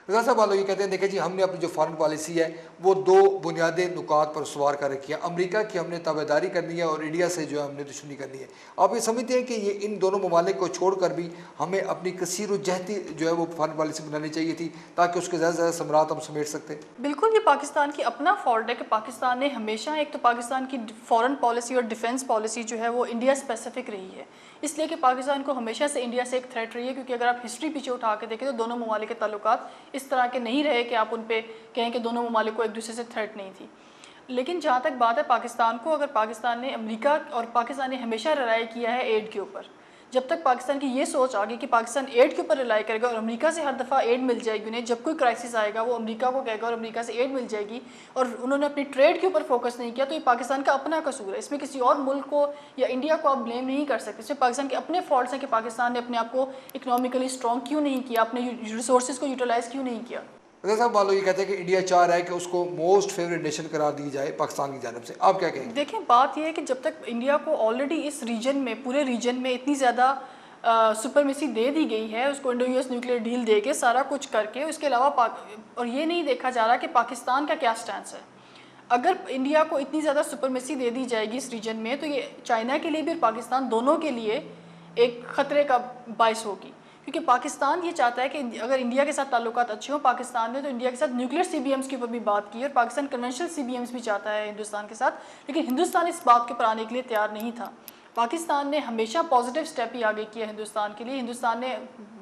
रज़ा साहब वालों ये कहते हैं देखिए जी हमने अपनी जो फॉरेन पॉलिसी है वो दो बुनियादी नुकात पर सवार कर रखी है। अमेरिका की हमने ताबेदारी करनी है और इंडिया से जो है हमने दुश्मनी करनी है। आप ये समझते हैं कि ये इन दोनों ममालिक को छोड़कर भी हमें अपनी कसीर जहती जो है वो फॉरेन पॉलिसी बनानी चाहिए थी ताकि उसके ज़्यादा से ज़्यादा समरात हम समेट सकते हैं? बिल्कुल, ये पाकिस्तान की अपना फॉल्ट है कि पाकिस्तान ने हमेशा एक तो पाकिस्तान की फॉरेन पॉलिसी और डिफेंस पॉलिसी जो है वो इंडिया स्पेसिफिक रही है। इसलिए कि पाकिस्तान को हमेशा से इंडिया से एक थ्रेट रही है, क्योंकि अगर आप हिस्ट्री पीछे उठा के देखें तो दोनों ममालिक के ताल्लुकात इस तरह के नहीं रहे कि आप उन पे कहें कि दोनों ममालिक को एक दूसरे से थ्रेट नहीं थी। लेकिन जहाँ तक बात है पाकिस्तान को, अगर पाकिस्तान ने अमेरिका और पाकिस्तान ने हमेशा रिलाई किया है एड के ऊपर। जब तक पाकिस्तान की ये सोच आ गई कि पाकिस्तान एड के ऊपर रिलाई करेगा और अमेरिका से हर दफ़ा एड मिल जाएगी उन्हें, जब कोई क्राइसिस आएगा वो अमेरिका को कहेगा और अमेरिका से एड मिल जाएगी, और उन्होंने अपनी ट्रेड के ऊपर फोकस नहीं किया, तो ये पाकिस्तान का अपना कसूर है। इसमें किसी और मुल्क को या इंडिया को आप ब्लेम नहीं कर सकते। इसमें पाकिस्तान के अपने फॉल्ट्स हैं कि पाकिस्तान ने अपने आप को इकनॉमिकली स्ट्रॉन्ग क्यों नहीं किया, अपने रिसोर्स को यूटिलाइज़ क्यों नहीं किया। रज़ा साहब वालों ये कहते हैं कि इंडिया चाह रहा है कि उसको मोस्ट फेवरेट नेशन करार दी जाए पाकिस्तान की जानब से, आप क्या कहेंगे? देखें, बात यह है कि जब तक इंडिया को ऑलरेडी इस रीजन में, पूरे रीजन में इतनी ज़्यादा सुपरमेसी दे दी गई है, उसको इंडो यूएस न्यूक्लियर डील दे के सारा कुछ करके, उसके अलावा और ये नहीं देखा जा रहा कि पाकिस्तान का क्या स्टैंस है। अगर इंडिया को इतनी ज़्यादा सुपरमेसी दे दी जाएगी इस रीजन में, तो ये चाइना के लिए भी और पाकिस्तान दोनों के लिए एक ख़तरे का बायस होगी। क्योंकि पाकिस्तान ये चाहता है कि अगर इंडिया के साथ ताल्लुकात अच्छे हों, पाकिस्तान ने तो इंडिया के साथ न्यूक्लियर सीबीएम्स के ऊपर भी बात की, और पाकिस्तान कन्वेंशनल सीबीएम्स भी चाहता है हिंदुस्तान के साथ, लेकिन हिंदुस्तान इस बात के ऊपर आने के लिए तैयार नहीं था। पाकिस्तान ने हमेशा पॉजिटिव स्टेप ही आगे किया हिंदुस्तान के लिए। हिंदुस्तान ने,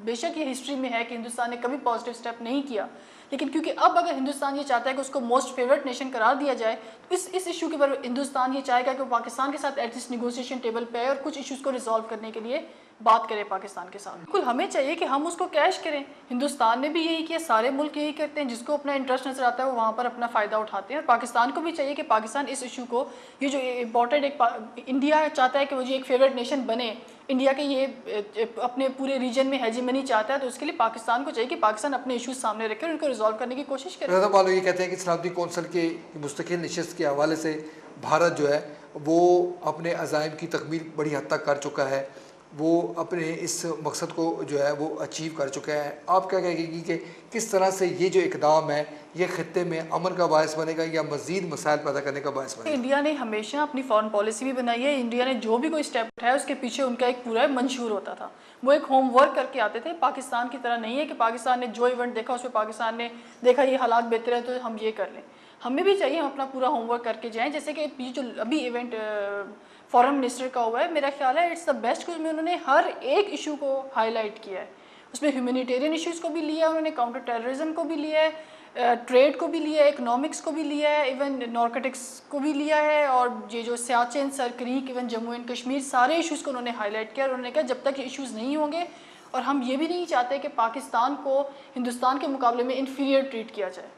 बेशक ये हिस्ट्री में है कि हिंदुस्तान ने कभी पॉजिटिव स्टेप नहीं किया, लेकिन क्योंकि अब अगर हिंदुस्तान ये चाहता है कि उसको मोस्ट फेवरेट नेशन करार दिया जाए, तो इस इशू के ऊपर हिंदुस्तान ये चाहेगा कि वो पाकिस्तान के साथ एटलीस्ट निगोशिएशन टेबल पे आए और कुछ इश्यूज़ को रिजॉल्व करने के लिए बात करें पाकिस्तान के साथ। बिल्कुल हमें चाहिए कि हम उसको कैश करें। हिंदुस्तान ने भी यही किया, सारे मुल्क यही करते हैं, जिसको अपना इंटरेस्ट नजर आता है वो वहाँ पर अपना फ़ायदा उठाते हैं। और पाकिस्तान को भी चाहिए कि पाकिस्तान इस इशू को, ये जो इम्पोर्टेंट इंडिया चाहता है कि वो जो एक फेवरेट नेशन बने, इंडिया के ये अपने पूरे रीजन में हेजीमनी चाहता है, तो उसके लिए पाकिस्तान को चाहिए कि पाकिस्तान अपने इशूज़ सामने रखे और उनको रिजॉल्व करने की कोशिश करे। रज़ा वालों ये कहते हैं कि सलामती कौंसल के मुस्तकिल नशस्त के हवाले से भारत जो है वो अपने अज़ाइम की तकमील बड़ी हद तक कर चुका है, वो अपने इस मकसद को जो है वो अचीव कर चुका है। आप क्या कहेंगी कि किस तरह से ये जो इकदाम है ये ख़ित्ते में अमन का बायस बनेगा या मज़ीद मसाइल पैदा करने का बायस बनेगा? इंडिया ने हमेशा अपनी फॉरेन पॉलिसी भी बनाई है। इंडिया ने जो भी कोई स्टेप उठाया उसके पीछे उनका एक पूरा मंशूर होता था। वो एक होमवर्क करके आते थे। पाकिस्तान की तरह नहीं है कि पाकिस्तान ने जो इवेंट देखा उसमें पाकिस्तान ने देखा ये हालात बेहतर है तो हम ये कर लें। हमें भी चाहिए हम अपना पूरा होमवर्क करके जाएँ। जैसे कि ये जो अभी इवेंट फॉरेन मिनिस्टर का हुआ है, मेरा ख्याल है इट्स द बेस्ट, उसमें उन्होंने हर एक इशू को हाईलाइट किया है। उसमें ह्यूमैनिटेरियन इश्यूज़ को भी लिया है उन्होंने, काउंटर टेररिज्म को भी लिया है, ट्रेड को भी लिया है, इकोनॉमिक्स को भी लिया है, इवन नारकोटिक्स को भी लिया है, और ये जो Siachen, sir creek, even Jammu and Kashmir, सारे इश्यूज़ को उन्होंने हाईलाइट किया। और उन्होंने कहा जब तक ये इश्यूज़ नहीं होंगे, और हम ये भी नहीं चाहते कि पाकिस्तान को हिंदुस्तान के मुकाबले में इन्फीरियर ट्रीट किया जाए,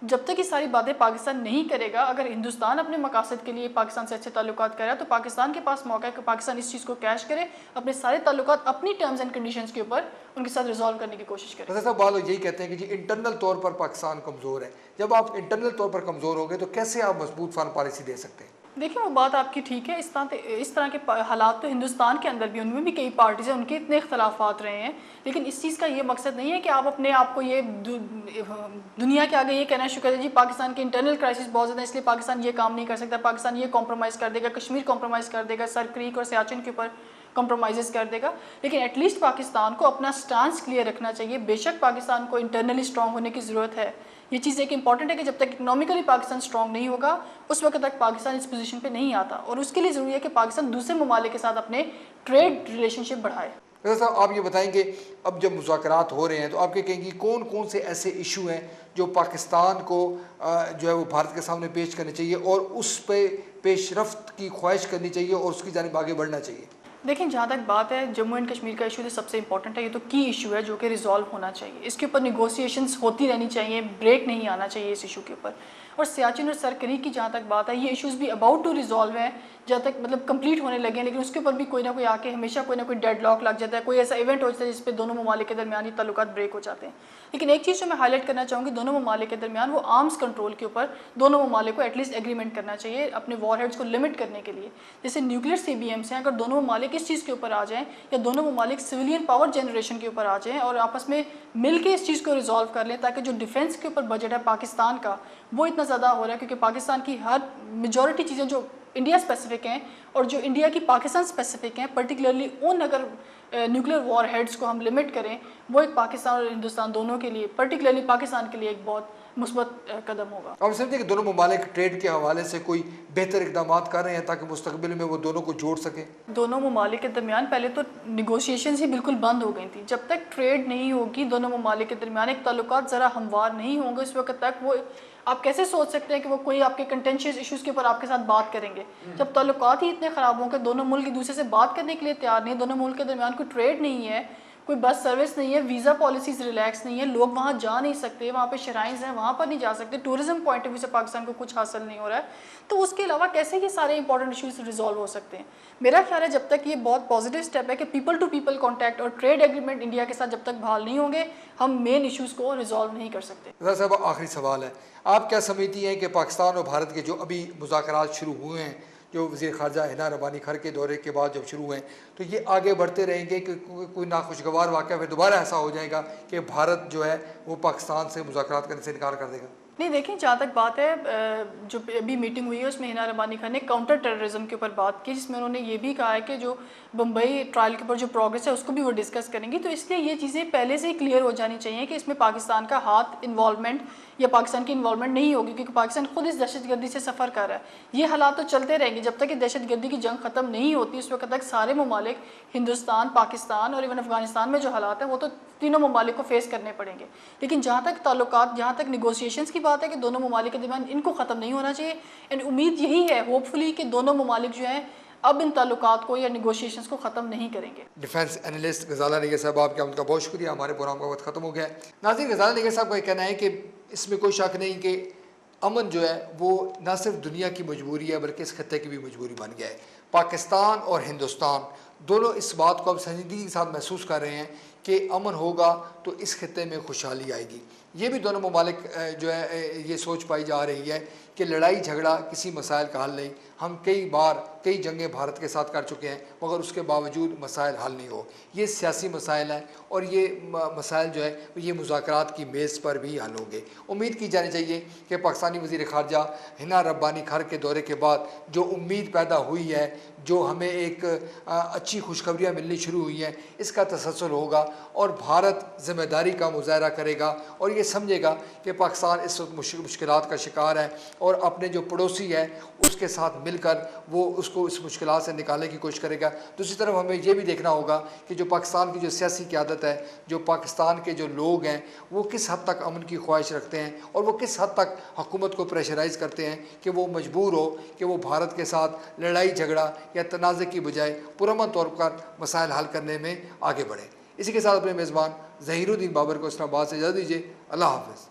जब तक ये सारी बातें पाकिस्तान नहीं करेगा, अगर हिंदुस्तान अपने मकासद के लिए पाकिस्तान से अच्छे ताल्लुकात करे तो पाकिस्तान के पास मौका है कि पाकिस्तान इस चीज़ को कैश करे, अपने सारे ताल्लुकात अपनी टर्म्स एंड कंडीशंस के ऊपर उनके साथ रिजॉल्व करने की कोशिश करे। साहब बाल यही कहते हैं कि जी इंटरनल तौर पर पाकिस्तान कमज़ोर है। जब आप इंटरनल तौर पर कमज़ोर होंगे तो कैसे आप मजबूत फॉरेन पॉलिसी दे सकते हैं? देखिए, वो बात आपकी ठीक है। इस तरह के हालात तो हिंदुस्तान के अंदर भी, उनमें भी कई पार्टीज़ हैं, उनके इतने इख्तलाफात रहे हैं, लेकिन इस चीज़ का ये मकसद नहीं है कि आप अपने आप को ये दुनिया के आगे ये कहना शुरू कर जी पाकिस्तान के इंटरनल क्राइसिस बहुत ज़्यादा इसलिए पाकिस्तान ये काम नहीं कर सकता, पाकिस्तान ये कॉम्प्रोमाइज़ कर देगा, कश्मीर कॉम्प्रोमाइज़ कर देगा, सर क्रीक और सियाचिन के ऊपर कॉम्प्रोमाइज़ कर देगा। लेकिन एटलीस्ट पाकिस्तान को अपना स्टांस क्लियर रखना चाहिए। बेशक पाकिस्तान को इंटरनली स्ट्रॉन्ग होने की ज़रूरत है, ये चीज़ एक इंपॉर्टेंट है कि जब तक इकोनॉमिकली पाकिस्तान स्ट्रॉन्ग नहीं होगा उस वक्त तक पाकिस्तान इस पोजीशन पे नहीं आता, और उसके लिए ज़रूरी है कि पाकिस्तान दूसरे ममालिक के साथ अपने ट्रेड रिलेशनशिप बढ़ाए। साहब आप ये बताएंगे अब जब मुज़ाकरात हो रहे हैं तो आप क्या कहेंगी कौन कौन से ऐसे इशू हैं जो पाकिस्तान को जो है वो भारत के सामने पेश करने चाहिए और उस पर पेशरफ्त की ख्वाहिश करनी चाहिए और उसकी जानिब आगे बढ़ना चाहिए? देखिए, जहाँ तक बात है जम्मू एंड कश्मीर का इशू तो सबसे इंपॉर्टेंट है, ये तो की इशू है जो कि रिजॉल्व होना चाहिए। इसके ऊपर निगोशिएशंस होती रहनी चाहिए, ब्रेक नहीं आना चाहिए इस इशू के ऊपर। और सियाचिन और सर क्रीक की जहाँ तक बात है, ये इश्यूज़ भी अबाउट टू रिजॉल्व हैं, जहाँ तक मतलब कंप्लीट होने लगे हैं, लेकिन उसके ऊपर भी कोई ना कोई आके हमेशा कोई ना कोई डेडलॉक लग जाता है, कोई ऐसा इवेंट हो जाता है जिस पे दोनों ममालिक के दरमियान ताल्लुकात ब्रेक हो जाते हैं। लेकिन एक चीज़ जो मैं हाईलाइट करना चाहूँगी, दोनों ममालिक के दरमियान वो आर्म्स कंट्रोल के ऊपर दोनों ममालिक को एटलीस्ट एग्रीमेंट करना चाहिए अपने वॉरहेड्स को लिमिट करने के लिए। जैसे न्यूक्लियर CBMs हैं, अगर दोनों ममालिक ममालिक इस चीज़ के ऊपर आ जाएं या दोनों ममालिक सिविलियन पावर जनरेशन के ऊपर आ जाएं और आपस में मिल के इस चीज़ को रिजॉल्व कर लें, ताकि जो डिफेंस के ऊपर बजट है पाकिस्तान का वो इतना ज़्यादा हो रहा है, क्योंकि पाकिस्तान की हर मेजॉरिटी चीज़ें जो इंडिया स्पेसिफिक हैं और जो इंडिया की पाकिस्तान स्पेसिफिक हैं, पर्टिकुलरली उन अगर न्यूक्लियर वॉर हेड्स को हम लिमिट करें, वो एक पाकिस्तान और हिंदुस्तान दोनों के लिए, पर्टिकुलरली पाकिस्तान के लिए एक बहुत मुस्बत कदम होगा। अब समझते हैं कि दोनों ममालिक ट्रेड के हवाले से कोई बेहतर इकदाम कर रहे हैं ताकि मुस्तकबिल में वो दोनों को जोड़ सकें। दोनों ममालिक के दरमियान पहले तो निगोशिएशन ही बिल्कुल बंद हो गई थी। जब तक ट्रेड नहीं होगी, दोनों ममालिक के दरमियान एक ताल्लुकात ज़रा हमवार नहीं होंगे, उस वक्त तक वो आप कैसे सोच सकते हैं कि वो कोई आपके कंटेंशियस इश्यूज़ के ऊपर आपके साथ बात करेंगे, जब ताल्लुकात ही इतने ख़राब होंगे, दोनों मुल्क एक दूसरे से बात करने के लिए तैयार नहीं, दोनों मुल्क के दरमियान कोई ट्रेड नहीं है, कोई बस सर्विस नहीं है, वीज़ा पॉलिसीज़ रिलैक्स नहीं है, लोग वहाँ जा नहीं सकते, वहाँ पे शराइन्स हैं वहाँ पर नहीं जा सकते, टूरिज्म पॉइंट ऑफ व्यू से पाकिस्तान को कुछ हासिल नहीं हो रहा है, तो उसके अलावा कैसे ये सारे इंपॉर्टेंट इश्यूज रिजॉल्व हो सकते हैं। मेरा ख्याल है जब तक ये बहुत पॉजिटिव स्टेप है कि पीपल टू पीपल कॉन्टैक्ट और ट्रेड एग्रीमेंट इंडिया के साथ जब तक बहाल नहीं होंगे, हम मेन इश्यूज़ को रिजॉल्व नहीं कर सकते। रज़ा साहब, आखिरी सवाल है, आप क्या समझती हैं कि पाकिस्तान और भारत के जो अभी मुज़ाकरात शुरू हुए हैं, जो वज़ीर ख़ारजा हिना रब्बानी खर के दौरे के बाद जब शुरू हुए हैं, तो ये आगे बढ़ते रहेंगे कि कोई नाखुशगवार वाक़या फिर दोबारा ऐसा हो जाएगा कि भारत जो है वो पाकिस्तान से मुज़ाकरात करने से इनकार कर देगा? नहीं, देखिए जहाँ तक बात है, जो अभी मीटिंग हुई है उसमें हिना रब्बानी खान ने काउंटर टेररिज्म के ऊपर बात की, जिसमें उन्होंने ये भी कहा है कि जो बम्बई ट्रायल के ऊपर जो प्रोग्रेस है उसको भी वो डिस्कस करेंगी। तो इसलिए ये चीज़ें पहले से ही क्लियर हो जानी चाहिए कि इसमें पाकिस्तान का हाथ इन्वॉल्वमेंट या पाकिस्तान की इन्वॉल्वमेंट नहीं होगी, क्योंकि पाकिस्तान खुद इस दहशतगर्दी से सफ़र कर रहा है। ये हालात तो चलते रहेंगे जब तक कि दहशतगर्दी की जंग ख़त्म नहीं होती, उस वक्त तक सारे ममालिक, हिंदुस्तान, पाकिस्तान और इवन अफगानिस्तान में जो हालात हैं वो तो तीनों ममालिक को फेस करने पड़ेंगे। लेकिन जहाँ तक ताल्लुकात, जहाँ तक निगोशिएशंस की बात है कि दोनों ममालिक के दरमियान इनको ख़त्म नहीं होना चाहिए, एंड उम्मीद यही है होपफुली कि दोनों ममालिक जो हैं अब इन ताल्लुकात को या निगोशिएशंस को ख़त्म नहीं करेंगे। डिफेंस एनालिस्ट गजाला निगर साहब, आपका उनका बहुत शुक्रिया। हमारे प्रोग्राम का वक्त ख़त्म हो गया है। नाज़रीन, गजाला निगर साहब का कहना है कि इसमें कोई शक नहीं कि अमन जो है वो न सिर्फ दुनिया की मजबूरी है बल्कि इस खत्ते की भी मजबूरी बन गया है। पाकिस्तान और हिंदुस्तान दोनों इस बात को अब संजीदगी के साथ महसूस कर रहे हैं कि अमन होगा तो इस खत्ते में खुशहाली आएगी। ये भी दोनों ममालिक जो है ये सोच पाई जा रही है कि लड़ाई झगड़ा किसी मसाइल का हल नहीं। हम कई बार कई जंगें भारत के साथ कर चुके हैं मगर उसके बावजूद मसाइल हल नहीं हो। ये सियासी मसाइल हैं और ये मसाइल जो है ये मुज़ाकरात की मेज़ पर भी हल होंगे। उम्मीद की जानी चाहिए कि पाकिस्तानी वज़ीर ख़ारजा हिना रब्बानी खर के दौरे के बाद जो उम्मीद पैदा हुई है, जो हमें एक अच्छी खुशखबरियाँ मिलनी शुरू हुई हैं, इसका तसलसल होगा और भारत ज़िम्मेदारी का मुज़ाहरा करेगा और ये समझेगा कि पाकिस्तान इस वक्त मुश्किलात का शिकार है और अपने जो पड़ोसी है उसके साथ मिलकर वो उसको इस मुश्किलात से निकालने की कोशिश करेगा। दूसरी तरफ हमें ये भी देखना होगा कि जो पाकिस्तान की जो सियासी क़यादत है, जो पाकिस्तान के जो लोग हैं, वो किस हद तक अमन की ख्वाहिश रखते हैं और वो किस हद तक हुकूमत को प्रेशराइज़ करते हैं कि वो मजबूर हो कि वो भारत के साथ लड़ाई झगड़ा या तनाज़े की बजाय पुरअमन तौर पर मसाइल हल करने में आगे बढ़े। इसी के साथ अपने मेज़बान ज़हीरुद्दीन बाबर को इस्लामाबाद से इजाज़त दीजिए। अल्लाह हाफ़िज़।